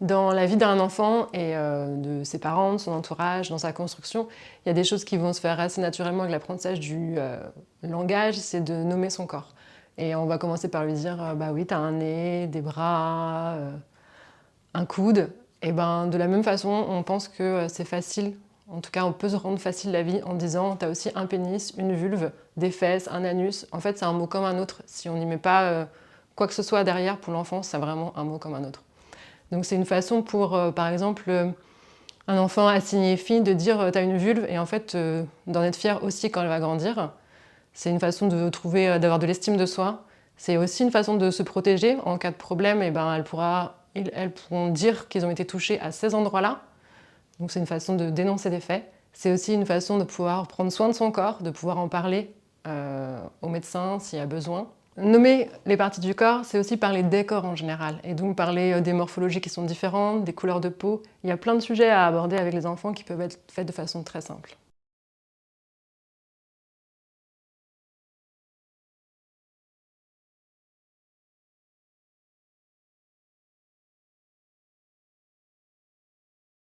Dans la vie d'un enfant et de ses parents, de son entourage, dans sa construction, il y a des choses qui vont se faire assez naturellement avec l'apprentissage du langage, c'est de nommer son corps. Et on va commencer par lui dire bah oui, t'as un nez, des bras, un coude. Et ben de la même façon, on pense que c'est facile. En tout cas, on peut se rendre facile la vie en disant t'as aussi un pénis, une vulve, des fesses, un anus. En fait, c'est un mot comme un autre. Si on n'y met pas quoi que ce soit derrière pour l'enfant, c'est vraiment un mot comme un autre. Donc c'est une façon pour, par exemple, un enfant assigné fille de dire t'as une vulve et en fait d'en être fier aussi quand elle va grandir. C'est une façon de trouver, d'avoir de l'estime de soi. C'est aussi une façon de se protéger. En cas de problème, et ben, elles pourront dire qu'ils ont été touchés à ces endroits-là. Donc c'est une façon de dénoncer des faits. C'est aussi une façon de pouvoir prendre soin de son corps, de pouvoir en parler au médecin s'il y a besoin. Nommer les parties du corps, c'est aussi parler des corps en général, et donc parler des morphologies qui sont différentes, des couleurs de peau. Il y a plein de sujets à aborder avec les enfants qui peuvent être faits de façon très simple.